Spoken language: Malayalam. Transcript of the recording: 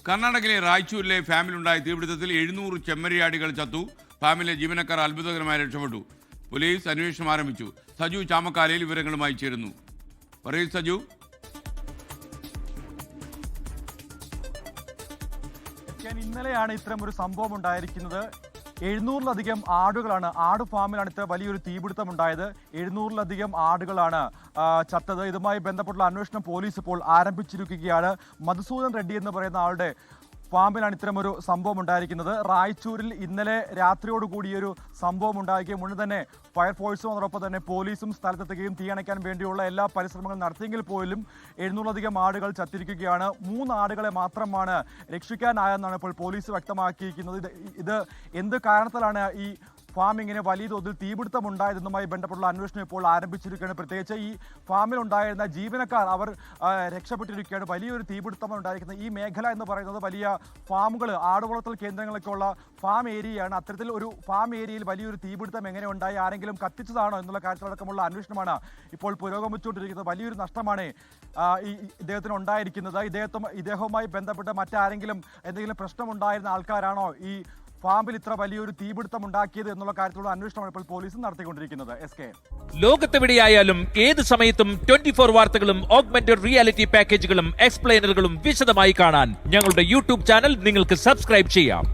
കർണാടകയിലെ റായ്ചൂരിലെ ഫാമിലുണ്ടായ തീപിടുത്തത്തിൽ 700 ചെമ്മരിയാടികൾ ചത്തു. ഫാമിലെ ജീവനക്കാർ അത്ഭുതകരമായി രക്ഷപ്പെട്ടു. പോലീസ് അന്വേഷണം ആരംഭിച്ചു. സജു ചാമക്കാലയിൽ വിവരങ്ങളുമായി ചേരുന്നു. പറയൂ സജു. ഇന്നലെയാണ് ഇത്തരം ഒരു സംഭവം ഉണ്ടായിരിക്കുന്നത്. 700-ലധികം ആടുകളാണ്, ആട് ഫാമിലാണ് ഇത്ര വലിയൊരു തീപിടുത്തം ഉണ്ടായത്. 700-ലധികം ആടുകളാണ് ചത്തത്. ഇതുമായി ബന്ധപ്പെട്ടുള്ള അന്വേഷണം പോലീസ് ഇപ്പോൾ ആരംഭിച്ചിരിക്കുകയാണ്. മധുസൂദൻ റെഡ്ഡി എന്ന് പറയുന്ന ആളുടെ ഫാമിലാണ് ഇത്തരമൊരു സംഭവം ഉണ്ടായിരിക്കുന്നത്. റായ്ചൂരിൽ ഇന്നലെ രാത്രിയോടുകൂടി ഒരു സംഭവം ഉണ്ടായിരിക്കുകയും മുന്നേ തന്നെ ഫയർഫോഴ്സും അതോടൊപ്പം തന്നെ പോലീസും സ്ഥലത്തെത്തുകയും തീയണയ്ക്കാൻ വേണ്ടിയുള്ള എല്ലാ പരിശ്രമങ്ങളും നടത്തിയെങ്കിൽ പോലും 700-ലധികം ആടുകൾ ചത്തിരിക്കുകയാണ്. 3 ആടുകളെ മാത്രമാണ് രക്ഷിക്കാനായെന്നാണ് ഇപ്പോൾ പോലീസ് വ്യക്തമാക്കിയിരിക്കുന്നത്. ഇത് എന്ത് കാരണത്താലാണ് ഈ ഫാമിങ്ങിന് വലിയ തോതിൽ തീപിടുത്തം ഉണ്ടായതെന്നുമായി ബന്ധപ്പെട്ടുള്ള അന്വേഷണം ഇപ്പോൾ ആരംഭിച്ചിരിക്കുകയാണ്. പ്രത്യേകിച്ച് ഈ ഫാമിൽ ഉണ്ടായിരുന്ന ജീവനക്കാർ അവർ രക്ഷപ്പെട്ടിരിക്കുകയാണ്. വലിയൊരു തീപിടുത്തം ഉണ്ടായിരിക്കുന്നത്. ഈ മേഖല എന്ന് പറയുന്നത് വലിയ ഫാമുകൾ, ആടുവളർത്തൽ കേന്ദ്രങ്ങളൊക്കെയുള്ള ഫാം ഏരിയയാണ്. അത്തരത്തിൽ ഒരു ഫാം ഏരിയയിൽ വലിയൊരു തീപിടുത്തം എങ്ങനെ ഉണ്ടായി, ആരെങ്കിലും കത്തിച്ചതാണോ എന്നുള്ള കാര്യത്തിലടക്കമുള്ള അന്വേഷണമാണ് ഇപ്പോൾ പുരോഗമിച്ചുകൊണ്ടിരിക്കുന്നത്. വലിയൊരു നഷ്ടമാണ് ഈ ഇദ്ദേഹത്തിന് ഉണ്ടായിരിക്കുന്നത്. ഇദ്ദേഹവുമായി ബന്ധപ്പെട്ട് മറ്റാരെങ്കിലും എന്തെങ്കിലും പ്രശ്നമുണ്ടായിരുന്ന ആൾക്കാരാണോ ഈ ഫാമിൽ ഇത്ര വലിയൊരു തീപിടുത്തം ഉണ്ടാക്കിയത് എന്നുള്ള കാര്യത്തിലുള്ള അന്വേഷണമാണ് ഇപ്പോൾ പോലീസ് നടത്തിക്കൊണ്ടിരിക്കുന്നത്. SK, ലോകത്തെവിടെയായാലും ഏത് സമയത്തും 24 വാർത്തകളും ഓഗ്മെന്റഡ് റിയാലിറ്റി പാക്കേജുകളും എക്സ്പ്ലെയിനറുകളും വിശദമായി കാണാൻ ഞങ്ങളുടെ യൂട്യൂബ് ചാനൽ നിങ്ങൾക്ക് സബ്സ്ക്രൈബ് ചെയ്യാം.